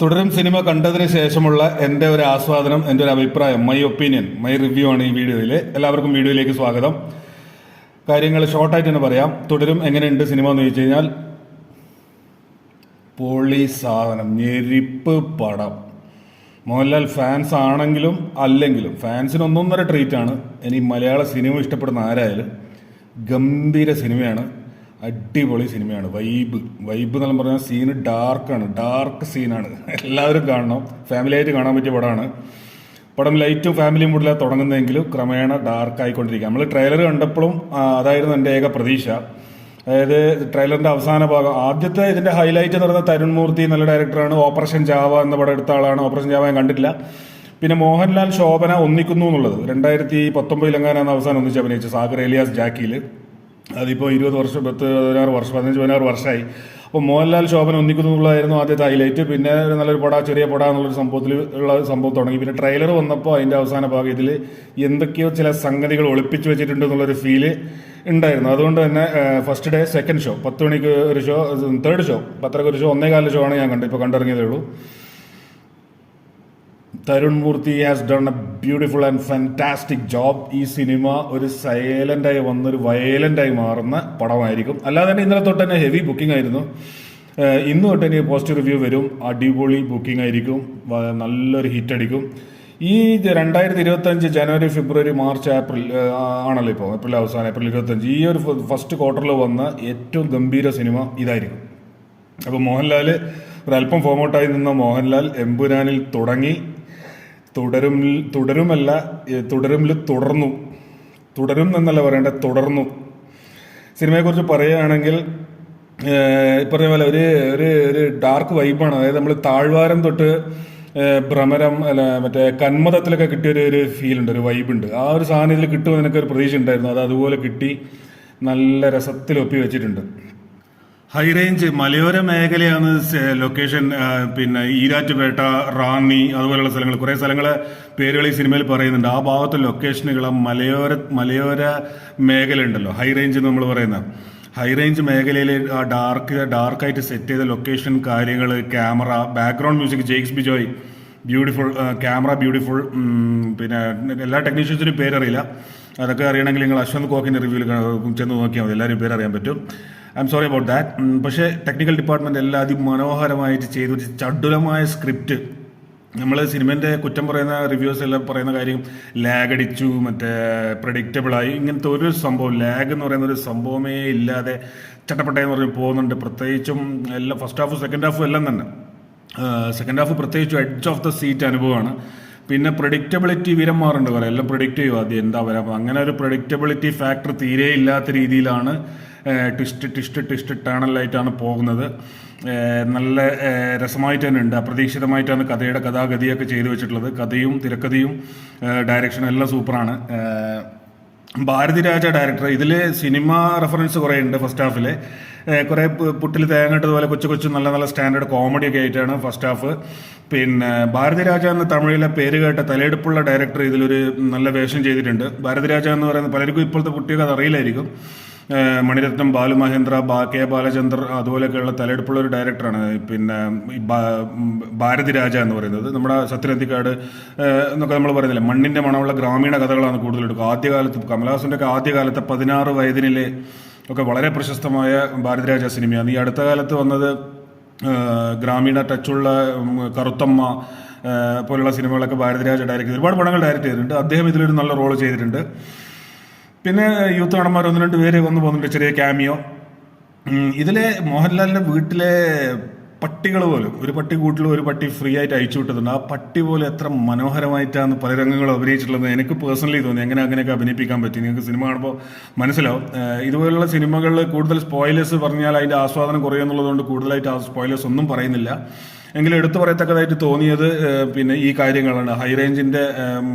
തുടരും സിനിമ കണ്ടതിന് ശേഷമുള്ള എൻ്റെ ഒരു ആസ്വാദനം, എൻ്റെ ഒരു അഭിപ്രായം, മൈ ഒപ്പീനിയൻ, മൈ റിവ്യൂ ആണ് ഈ വീഡിയോയിൽ. എല്ലാവർക്കും വീഡിയോയിലേക്ക് സ്വാഗതം. കാര്യങ്ങൾ ഷോർട്ടായിട്ട് തന്നെ പറയാം. തുടരും എങ്ങനെയുണ്ട് സിനിമ എന്ന് ചോദിച്ചു കഴിഞ്ഞാൽ, പൊളി സാധനം, ഞെരിപ്പ് പടം. മോഹൻലാൽ ഫാൻസ് ആണെങ്കിലും അല്ലെങ്കിലും ഫാൻസിന് ഒന്നൊന്നര ട്രീറ്റാണ്. ഇനി മലയാള സിനിമ ഇഷ്ടപ്പെടുന്ന ആരായാലും ഗംഭീര സിനിമയാണ്, അടിപൊളി സിനിമയാണ്. വൈബ് എന്നെല്ലാം പറഞ്ഞാൽ സീന് ഡാർക്ക് സീനാണ്. എല്ലാവരും കാണണം, ഫാമിലി ആയിട്ട് കാണാൻ പറ്റിയ പടമാണ്. പടം ലൈറ്റും ഫാമിലിയും കൂടുതലാണ് തുടങ്ങുന്നതെങ്കിലും ക്രമേണ ഡാർക്ക് ആയിക്കൊണ്ടിരിക്കുക. നമ്മൾ ട്രെയിലർ കണ്ടപ്പോഴും അതായിരുന്നു എൻ്റെ ഏക പ്രതീക്ഷ. അതായത് ട്രെയിലറിൻ്റെ അവസാന ഭാഗം, ആദ്യത്തെ ഇതിൻ്റെ ഹൈലൈറ്റ് എന്ന് പറയുന്നത് തരുൺ മൂർത്തി നല്ല ഡയറക്ടറാണ്. ഓപ്പറേഷൻ ജാവ എന്ന പടം എടുത്ത ആളാണ്. ഓപ്പറേഷൻ ജാവ ഞാൻ കണ്ടിട്ടില്ല. പിന്നെ മോഹൻലാൽ ശോഭന ഒന്നിക്കുന്നു എന്നുള്ളത് 2019 അവസാനം ഒന്നിച്ച് അഭിനയിച്ചു സാഗർ എലിയാസ് ജാക്കിയിൽ. അതിപ്പോൾ 20 വർഷം 16 വർഷം 15-16 വർഷമായി. അപ്പോൾ മോഹൻലാൽ ശോഭന ഒന്നിക്കുന്നു എന്നുള്ളതായിരുന്നു ആദ്യത്തെ ഹൈലൈറ്റ്. പിന്നെ നല്ലൊരു ചെറിയ പട എന്നുള്ളൊരു സംഭവം തുടങ്ങി. പിന്നെ ട്രെയിലർ വന്നപ്പോൾ അതിൻ്റെ അവസാന ഭാഗം ഇതിൽ എന്തൊക്കെയോ ചില സംഗതികൾ ഒളിപ്പിച്ച് വെച്ചിട്ടുണ്ട് എന്നുള്ളൊരു ഫീല് ഉണ്ടായിരുന്നു. അതുകൊണ്ട് തന്നെ ഫസ്റ്റ് ഡേ, സെക്കൻഡ് ഷോ 10 മണിക്ക് ഒരു ഷോ, തേർഡ് ഷോ 10:30 ഒരു ഷോ, 1:15 ഷോ ആണ് ഞാൻ കണ്ടത്. ഇപ്പോൾ കണ്ടിറങ്ങിയതേ ഉള്ളൂ. Tharun Moorthy has done a beautiful and fantastic job. ഈ സിനിമ ഒരു സൈലൻ്റായി വന്നൊരു വയലൻ്റായി മാറുന്ന പടമായിരിക്കും. അല്ലാതെ തന്നെ ഇന്നലെ തൊട്ട് തന്നെ ഹെവി ബുക്കിംഗ് ആയിരുന്നു. ഇന്ന് തൊട്ട് എനിക്ക് പോസിറ്റീവ് റിവ്യൂ വരും. അടിപൊളി ബുക്കിംഗ് ആയിരിക്കും, നല്ലൊരു ഹിറ്റ് അടിക്കും. ഈ 2025 ജനുവരി, ഫെബ്രുവരി, മാർച്ച്, ഏപ്രിൽ ആണല്ലോ ഇപ്പോൾ, ഏപ്രിൽ അവസാനം, ഏപ്രിൽ 25, ഈ ഒരു ഫസ്റ്റ് ക്വാർട്ടറിൽ വന്ന ഏറ്റവും ഗംഭീര സിനിമ ഇതായിരിക്കും. അപ്പോൾ മോഹൻലാൽ ഒരല്പം ഫോമൗട്ടായി നിന്ന മോഹൻലാൽ എമ്പുരാനിൽ തുടങ്ങി, തുടരുമിൽ തുടരും എന്നല്ല പറയേണ്ടത്, തുടർന്നു. സിനിമയെക്കുറിച്ച് പറയുകയാണെങ്കിൽ പറഞ്ഞ പോലെ ഒരു ഡാർക്ക് വൈബാണ്. അതായത് നമ്മൾ താഴ്വാരം തൊട്ട് ഭ്രമരം മറ്റേ കന്മതത്തിലൊക്കെ കിട്ടിയൊരു ഫീലുണ്ട്, ഒരു വൈബുണ്ട്. ആ ഒരു സാധനം ഇതിൽ കിട്ടുമെന്ന് എനിക്കൊരു പ്രതീക്ഷ ഉണ്ടായിരുന്നു. അത് അതുപോലെ കിട്ടി, നല്ല രസത്തിൽ ഒപ്പി വെച്ചിട്ടുണ്ട്. ഹൈ റേഞ്ച് മലയോര മേഖലയാണ് ലൊക്കേഷൻ. പിന്നെ ഈരാറ്റുപേട്ട, റാന്നി, അതുപോലെയുള്ള സ്ഥലങ്ങൾ, കുറേ സ്ഥലങ്ങളെ പേരുകൾ ഈ സിനിമയിൽ പറയുന്നുണ്ട്. ആ ഭാഗത്തെ ലൊക്കേഷനുകൾ മലയോര മേഖല ഉണ്ടല്ലോ, ഹൈ റേഞ്ച് നമ്മൾ പറയുന്ന ഹൈ റേഞ്ച് മേഖലയിൽ ആ ഡാർക്കായിട്ട് സെറ്റ് ചെയ്ത ലൊക്കേഷൻ, കാര്യങ്ങൾ, camera, background music, Jakes Bijoy beautiful, camera beautiful. പിന്നെ എല്ലാ ടെക്നീഷ്യൻസിനും പേരറിയില്ല, അതൊക്കെ അറിയണമെങ്കിൽ നിങ്ങൾ അശ്വന്ത് കോക്കിൻ്റെ റിവ്യൂവിൽ ചെന്ന് നോക്കിയാൽ മതി, എല്ലാവരും പേരറിയാൻ പറ്റും. I am sorry about that. പക്ഷേ ടെക്നിക്കൽ ഡിപ്പാർട്ട്മെൻറ്റ് എല്ലാം അതിമനോഹരമായിട്ട് ചെയ്തു. ചടുലമായ സ്ക്രിപ്റ്റ്. നമ്മൾ സിനിമേൻ്റെ കുറ്റം പറയുന്ന റിവ്യൂസ് എല്ലാം പറയുന്ന കാര്യം, ലാഗ് അടിച്ചു, മറ്റേ പ്രഡിക്റ്റബിളായി, ഇങ്ങനത്തെ ഒരു സംഭവം, ലാഗ് എന്ന് പറയുന്ന ഒരു സംഭവമേ ഇല്ലാതെ ചട്ടപ്പട്ടയെന്ന് പറഞ്ഞ് പോകുന്നുണ്ട്. പ്രത്യേകിച്ചും എല്ലാം ഫസ്റ്റ് ഹാഫും സെക്കൻഡ് ഹാഫും എല്ലാം തന്നെ. സെക്കൻഡ് ഹാഫ് പ്രത്യേകിച്ചും എഡ്ജ് ഓഫ് ദ സീറ്റ് അനുഭവമാണ്. പിന്നെ പ്രഡിക്റ്റബിലിറ്റി വിരന്മാറുണ്ട്, പറയാം, എല്ലാം പ്രഡിക്റ്റ് ചെയ്യും ആദ്യം എന്താ വരാം. അങ്ങനെ ഒരു പ്രഡിക്റ്റബിലിറ്റി ഫാക്ടർ തീരെ ഇല്ലാത്ത രീതിയിലാണ് ട്വിസ്റ്റ് ടേണലായിട്ടാണ് പോകുന്നത്. നല്ല രസമായിട്ട് തന്നെ ഉണ്ട്. അപ്രതീക്ഷിതമായിട്ടാണ് കഥാഗതിയൊക്കെ ചെയ്തു വെച്ചിട്ടുള്ളത്. കഥയും തിരക്കഥയും ഡയറക്ഷനും എല്ലാം സൂപ്പറാണ്. ഭാരതി രാജ ഡയറക്ടർ. ഇതിൽ സിനിമ റെഫറൻസ് കുറേ ഉണ്ട്. ഫസ്റ്റ് ഹാഫിൽ കുറേ പുട്ടിൽ തേങ്ങട്ടതുപോലെ കൊച്ചു നല്ല സ്റ്റാൻഡേർഡ് കോമഡിയൊക്കെ ആയിട്ടാണ് ഫസ്റ്റ് ഹാഫ്. പിന്നെ ഭാരതി രാജ എന്ന തമിഴിലെ പേര് കേട്ട തലയെടുപ്പുള്ള ഡയറക്ടർ ഇതിലൊരു നല്ല വേഷം ചെയ്തിട്ടുണ്ട്. ഭാരതി രാജ എന്ന് പറയുന്നത് പലർക്കും ഇപ്പോഴത്തെ കുട്ടികൾക്ക് അത് അറിയില്ലായിരിക്കും. മണിരത്നം, ബാലുമഹേന്ദ്ര, കെ ബാലചന്ദർ, അതുപോലെയൊക്കെയുള്ള തലയെടുപ്പുള്ള ഒരു ഡയറക്ടറാണ്. പിന്നെ ഭാരതി രാജ എന്ന് പറയുന്നത് നമ്മുടെ സത്യനന്ദിക്കാട് എന്നൊക്കെ നമ്മൾ പറയുന്നില്ല, മണ്ണിൻ്റെ മണമുള്ള ഗ്രാമീണ കഥകളാണ് കൂടുതലെടുക്കുക. ആദ്യകാലത്ത് കമലഹാസൻ്റെ ഒക്കെ ആദ്യകാലത്തെ 16 വയതിനിലെ ഒക്കെ വളരെ പ്രശസ്തമായ ഭാരതി രാജ സിനിമയാണ്. ഈ അടുത്ത കാലത്ത് വന്നത് ഗ്രാമീണ ടച്ചുള്ള കറുത്തമ്മ പോലുള്ള സിനിമകളൊക്കെ ഭാരതി രാജ ഡയറക്റ്റ് ചെയ്ത് ഒരുപാട് പടങ്ങൾ ഡയറക്റ്റ് ചെയ്തിട്ടുണ്ട്. അദ്ദേഹം ഇതിലൊരു നല്ല റോൾ ചെയ്തിട്ടുണ്ട്. പിന്നെ യൂത്ത് നടന്മാർ 1-2 പേര് വന്നു പോകുന്നുണ്ട്, ചെറിയ ക്യാമിയോ. ഇതിലെ മോഹൻലാലിൻ്റെ വീട്ടിലെ പട്ടികൾ പോലും, ഒരു പട്ടി കൂട്ടിൽ ഒരു പട്ടി ഫ്രീ ആയിട്ട് അയച്ചു വിട്ടതുണ്ട്. ആ പട്ടി പോലും എത്ര മനോഹരമായിട്ടാണ് പല രംഗങ്ങളും അഭിനയിച്ചിട്ടുള്ളത്. എനിക്ക് പേഴ്സണലി തോന്നി അങ്ങനെയൊക്കെ അഭിനയിപ്പിക്കാൻ പറ്റി. നിങ്ങൾക്ക് സിനിമ കാണുമ്പോൾ മനസ്സിലാവും. ഇതുപോലുള്ള സിനിമകളിൽ കൂടുതൽ സ്പോയിലേഴ്സ് പറഞ്ഞാൽ അതിൻ്റെ ആസ്വാദനം കുറയുന്നുള്ളതുകൊണ്ട് കൂടുതലായിട്ട് ആ സ്പോയിലേഴ്സ് ഒന്നും പറയുന്നില്ല. എങ്കിലും എടുത്തു പറയത്തക്കതായിട്ട് തോന്നിയത് പിന്നെ ഈ കാര്യങ്ങളാണ്. ഹൈ റേഞ്ചിൻ്റെ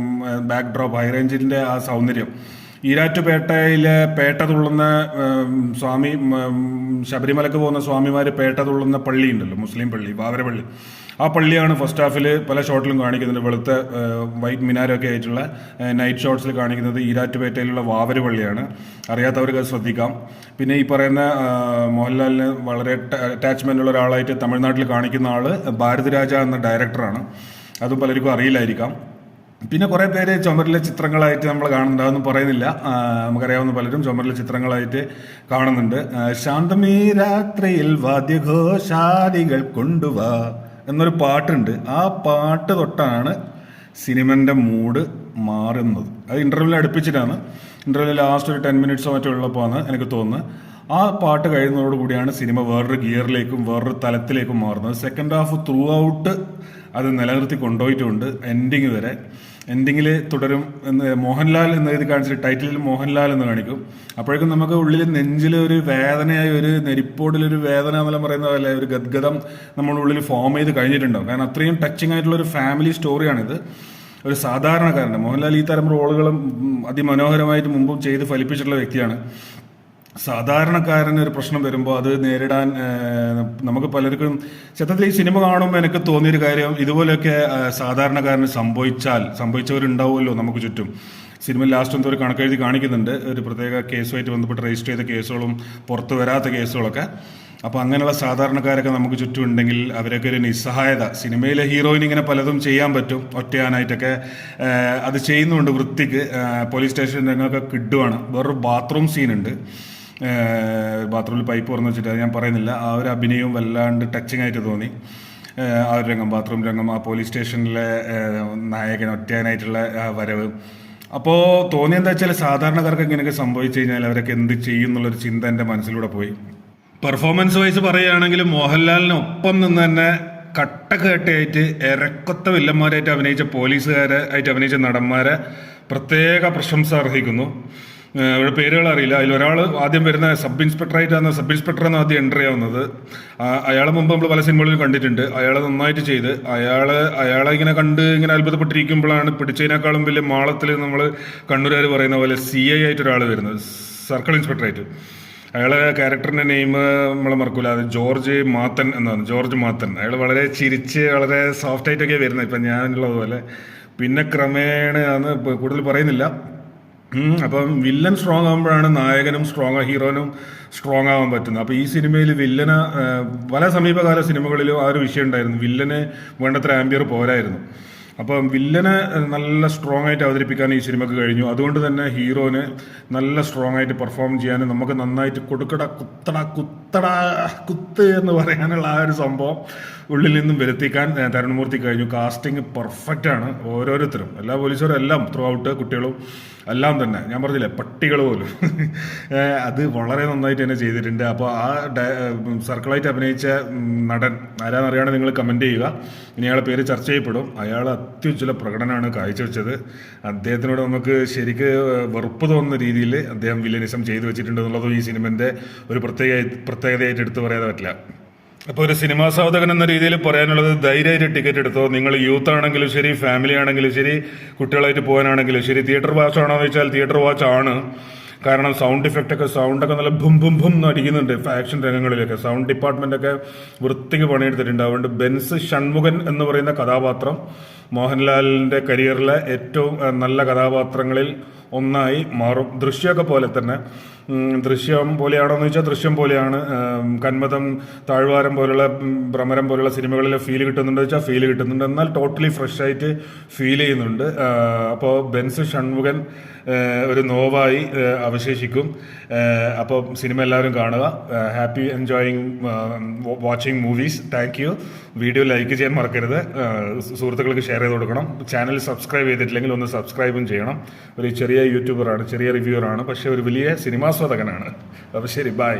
ബാക്ക് ഡ്രോപ്പ്, ഹൈ റേഞ്ചിൻ്റെ ആ സൗന്ദര്യം, ഈരാറ്റുപേട്ടയിലെ പേട്ട തുള്ളുന്ന സ്വാമി ശബരിമലക്ക് പോകുന്ന സ്വാമിമാർ പേട്ട തുള്ളുന്ന പള്ളിയുണ്ടല്ലോ, മുസ്ലിം പള്ളി, വാവരപള്ളി. ആ പള്ളിയാണ് ഫസ്റ്റ് ഹാഫിൽ പല ഷോട്ടിലും കാണിക്കുന്നത്. വെളുത്ത വൈറ്റ് മിനാരൊക്കെ ആയിട്ടുള്ള നൈറ്റ് ഷോട്ട്സിൽ കാണിക്കുന്നത് ഈരാറ്റുപേട്ടയിലുള്ള വാവര് പള്ളിയാണ്. അറിയാത്തവർക്ക് അത് ശ്രദ്ധിക്കാം. പിന്നെ ഈ പറയുന്ന മോഹൻലാലിന് വളരെ അറ്റാച്ച്മെൻ്റ് ഉള്ള ഒരാളായിട്ട് തമിഴ്നാട്ടിൽ കാണിക്കുന്ന ആൾ ഭാരതിരാജ എന്ന ഡയറക്ടറാണ്. അതും പലർക്കും അറിയില്ലായിരിക്കാം. പിന്നെ കുറേ പേര് ചുമരിലെ ചിത്രങ്ങളായിട്ട് നമ്മൾ കാണുന്നുണ്ട്, അതൊന്നും പറയുന്നില്ല. നമുക്കറിയാവുന്ന പലരും ചുമരിലെ ചിത്രങ്ങളായിട്ട് കാണുന്നുണ്ട്. ശാന്തമീ രാത്രിയിൽ വാദ്യഘോഷാദികൾ കൊണ്ടുവാ എന്നൊരു പാട്ടുണ്ട്. ആ പാട്ട് തൊട്ടാണ് സിനിമൻ്റെ മൂഡ് മാറുന്നത്. അത് ഇൻ്റർവ്യൂവിൽ അടുപ്പിച്ചിട്ടാണ്. ഇൻ്റർവ്യൂവിൽ ലാസ്റ്റ് ഒരു 10 മിനിറ്റ്സോ മറ്റോ ഉള്ളപ്പോഴാണ് എനിക്ക് തോന്നുന്നത്. ആ പാട്ട് കഴിയുന്നതോടുകൂടിയാണ് സിനിമ വേറൊരു ഗിയറിലേക്കും വേറൊരു തലത്തിലേക്കും മാറുന്നത്. സെക്കൻഡ് ഹാഫ് ത്രൂ ഔട്ട് അത് നിലനിർത്തി കൊണ്ടുപോയിട്ടുണ്ട് എൻഡിങ് വരെ. എൻഡിങ്ങിൽ തുടരും എന്ന് മോഹൻലാൽ എന്ന് എഴുതി കാണിച്ചിട്ട് ടൈറ്റിലിൽ മോഹൻലാൽ എന്ന് കാണിക്കും. അപ്പോഴേക്കും നമുക്ക് ഉള്ളിൽ നെഞ്ചിൽ ഒരു വേദനയായി, ഒരു നെരിപ്പോടിലൊരു വേദന എന്നെല്ലാം പറയുന്ന പോലെ ഒരു ഗദ്ഗതം നമ്മുടെ ഉള്ളിൽ ഫോം ചെയ്ത് കഴിഞ്ഞിട്ടുണ്ടാവും. കാരണം അത്രയും ടച്ചിങ് ആയിട്ടുള്ള ഒരു ഫാമിലി സ്റ്റോറിയാണിത്. ഒരു സാധാരണക്കാരൻ്റെ മോഹൻലാൽ ഈ തരം റോളുകളും അതിമനോഹരമായിട്ട് മുമ്പും ചെയ്ത് ഫലിപ്പിച്ചിട്ടുള്ള വ്യക്തിയാണ്. സാധാരണക്കാരന് ഒരു പ്രശ്നം വരുമ്പോൾ അത് നേരിടാൻ നമുക്ക് പലർക്കും സത്യത്തിൽ ഈ സിനിമ കാണുമ്പോൾ എനിക്ക് തോന്നിയൊരു കാര്യം, ഇതുപോലെയൊക്കെ സാധാരണക്കാരന് സംഭവിച്ചവരുണ്ടാവുമല്ലോ നമുക്ക് ചുറ്റും. സിനിമ ലാസ്റ്റ് എന്തോ ഒരു കണക്കെഴുതി കാണിക്കുന്നുണ്ട്, ഒരു പ്രത്യേക കേസുമായിട്ട് ബന്ധപ്പെട്ട് രജിസ്റ്റർ ചെയ്ത കേസുകളും പുറത്തു വരാത്ത കേസുകളൊക്കെ. അപ്പോൾ അങ്ങനെയുള്ള സാധാരണക്കാരൊക്കെ നമുക്ക് ചുറ്റും ഉണ്ടെങ്കിൽ അവരൊക്കെ ഒരു നിസ്സഹായത. സിനിമയിലെ ഹീറോയിന് ഇങ്ങനെ പലതും ചെയ്യാൻ പറ്റും, ഒറ്റയാനായിട്ടൊക്കെ അത് ചെയ്യുന്നുണ്ട് വൃത്തിക്ക്. പോലീസ് സ്റ്റേഷൻ രംഗമൊക്കെ കിഡുവാണ്. വേറൊരു ബാത്റൂം സീനുണ്ട്, ബാത്റൂമിൽ പൈപ്പ് തുറന്നു വെച്ചിട്ട്, അത് ഞാൻ പറയുന്നില്ല. ആ ഒരു അഭിനയവും വല്ലാണ്ട് ടച്ചിങ് ആയിട്ട് തോന്നി. ആ ഒരു രംഗം, ബാത്റൂം രംഗം, ആ പോലീസ് സ്റ്റേഷനിലെ നായകൻ ഒറ്റയാനായിട്ടുള്ള വരവ്. അപ്പോൾ തോന്നിയെന്താ വെച്ചാൽ സാധാരണക്കാർക്ക് ഇങ്ങനെയൊക്കെ സംഭവിച്ചു കഴിഞ്ഞാൽ അവരൊക്കെ എന്ത് ചെയ്യും എന്നുള്ളൊരു ചിന്ത എൻ്റെ മനസ്സിലൂടെ പോയി. പെർഫോമൻസ് വൈസ് പറയുകയാണെങ്കിൽ മോഹൻലാലിനൊപ്പം നിന്ന് തന്നെ കട്ടകേട്ടയായിട്ട് ഇരക്കൊത്ത വില്ലന്മാരായിട്ട് അഭിനയിച്ച പോലീസുകാരായിട്ട് അഭിനയിച്ച നടന്മാരെ പ്രത്യേക പ്രശംസ അർഹിക്കുന്നു. ഇവിടെ പേരുകൾ അറിയില്ല. അതിലൊരാൾ ആദ്യം വരുന്ന സബ് ഇൻസ്പെക്ടറായിട്ടാണ്. സബ് ഇൻസ്പെക്ടറാണ് ആദ്യം എൻ്റർ ചെയ്യാവുന്നത്. അയാളെ മുമ്പ് നമ്മൾ പല സിനിമകളിലും കണ്ടിട്ടുണ്ട്. അയാൾ നന്നായിട്ട് ചെയ്ത് അയാളെ ഇങ്ങനെ കണ്ട് ഇങ്ങനെ അത്ഭുതപ്പെട്ടിരിക്കുമ്പോഴാണ് പിടിച്ചതിനേക്കാളും വലിയ മാളത്തിൽ നമ്മൾ കണ്ണൂരുകാർ പറയുന്ന പോലെ CI ആയിട്ട് ഒരാൾ വരുന്നത്, സർക്കിൾ ഇൻസ്പെക്ടറായിട്ട്. അയാളെ ക്യാരക്ടറിൻ്റെ നെയിം നമ്മളെ മറക്കൂല, അത് ജോർജ് മാത്തൻ എന്നാണ്. ജോർജ് മാത്തൻ. അയാൾ വളരെ ചിരിച്ച് വളരെ സോഫ്റ്റ് ആയിട്ടൊക്കെയാണ് വരുന്നത്, ഇപ്പം ഞാനുള്ളതുപോലെ. പിന്നെ ക്രമേണ ആണ് കൂടുതൽ പറയുന്നില്ല. അപ്പം വില്ലൻ സ്ട്രോങ് ആകുമ്പോഴാണ് നായകനും ഹീറോനും സ്ട്രോങ് ആവാൻ പറ്റുന്നത്. അപ്പോൾ ഈ സിനിമയിൽ വില്ലന് പല സമീപകാല സിനിമകളിലും ആ ഒരു വിഷയം ഉണ്ടായിരുന്നു. വില്ലന് വേണ്ടത്ര ആംബിയർ പോരായിരുന്നു. അപ്പം വില്ലനെ നല്ല സ്ട്രോങ് ആയിട്ട് അവതരിപ്പിക്കാൻ ഈ സിനിമക്ക് കഴിഞ്ഞു. അതുകൊണ്ട് തന്നെ ഹീറോന് നല്ല സ്ട്രോങ് ആയിട്ട് പെർഫോം ചെയ്യാനും നമുക്ക് നന്നായിട്ട് കുത്ത് എന്ന് പറയാനുള്ള ആ ഒരു സംഭവം ഉള്ളിൽ നിന്നും വരുത്തിക്കാൻ തരുൺമൂർത്തി കഴിഞ്ഞു. കാസ്റ്റിംഗ് പെർഫെക്റ്റ് ആണ്. ഓരോരുത്തരും, എല്ലാ പോലീസുകാരും എല്ലാം ത്രൂ ഔട്ട്, കുട്ടികളും എല്ലാം തന്നെ, ഞാൻ പറഞ്ഞില്ലേ പട്ടികൾ പോലും അത് വളരെ നന്നായിട്ട് തന്നെ ചെയ്തിട്ടുണ്ട്. അപ്പോൾ ആ സർക്കിളായിട്ട് അഭിനയിച്ച നടൻ ആരാന്നറിയാണ്ട് നിങ്ങൾ കമൻറ്റ് ചെയ്യുക. ഇനി അയാളുടെ പേര് ചർച്ച ചെയ്യപ്പെടും. അയാൾ അത്യുജ്വല പ്രകടനമാണ് കാഴ്ചവെച്ചത്. അദ്ദേഹത്തിനോട് നമുക്ക് ശരിക്ക് വെറുപ്പ് തോന്നുന്ന രീതിയിൽ അദ്ദേഹം വില്ലനിസം ചെയ്തു വെച്ചിട്ടുണ്ട് എന്നുള്ളതും ഈ സിനിമൻ്റെ ഒരു പ്രത്യേകതയായിട്ട് എടുത്തു പറയാതെ പറ്റില്ല. അപ്പോൾ ഒരു സിനിമാ സാധകൻ എന്ന രീതിയിൽ പറയാനുള്ളത്, ധൈര്യമായിട്ട് ടിക്കറ്റ് എടുത്തോ. നിങ്ങൾ യൂത്ത് ആണെങ്കിലും ശരി, ഫാമിലി ആണെങ്കിലും ശരി, കുട്ടികളായിട്ട് പോകാനാണെങ്കിലും ശരി. തിയേറ്റർ വാച്ച് ആണോ എന്ന് വെച്ചാൽ തിയേറ്റർ വാച്ച് ആണ്. കാരണം സൗണ്ടൊക്കെ നല്ല ഭും ഭും ഭും എന്ന് അടിക്കുന്നുണ്ട്. ആക്ഷൻ രംഗങ്ങളിലൊക്കെ സൗണ്ട് ഡിപ്പാർട്ട്മെൻ്റൊക്കെ വൃത്തിക്ക് പണിയെടുത്തിട്ടുണ്ട്. അതുകൊണ്ട് ബെൻസ് ഷൺമുഖൻ എന്ന് പറയുന്ന കഥാപാത്രം മോഹൻലാലിൻ്റെ കരിയറിലെ ഏറ്റവും നല്ല കഥാപാത്രങ്ങളിൽ ഒന്നായി മാറും. ദൃശ്യമൊക്കെ പോലെ തന്നെ. ദൃശ്യം പോലെയാണോ എന്ന് വെച്ചാൽ ദൃശ്യം പോലെയാണ്. കന്മതം, താഴ്വാരം പോലുള്ള, ഭ്രമരം പോലുള്ള സിനിമകളിലെ ഫീൽ കിട്ടുന്നുണ്ട് വെച്ചാൽ ഫീൽ കിട്ടുന്നുണ്ട്. എന്നാൽ ടോട്ടലി ഫ്രഷ് ആയിട്ട് ഫീൽ ചെയ്യുന്നുണ്ട്. അപ്പോൾ ബെൻസ് ഷൺമുഖൻ ഒരു നോവായി അവശേഷിക്കും. അപ്പോൾ സിനിമ എല്ലാവരും കാണുക. Happy enjoying watching movies. Thank you. Video like ചെയ്യാൻ മറക്കരുത്. സുഹൃത്തുക്കൾക്ക് ഷെയർ ചെയ്ത് കൊടുക്കണം. ചാനൽ സബ്സ്ക്രൈബ് ചെയ്തിട്ടില്ലെങ്കിൽ ഒന്ന് സബ്സ്ക്രൈബും ചെയ്യണം. ഒരു ചെറിയ യൂട്യൂബറാണ്, ചെറിയ റിവ്യൂവറാണ്, പക്ഷേ ഒരു വലിയ സിനിമാസ്വാദകനാണ്. അപ്പോൾ ശരി, ബൈ.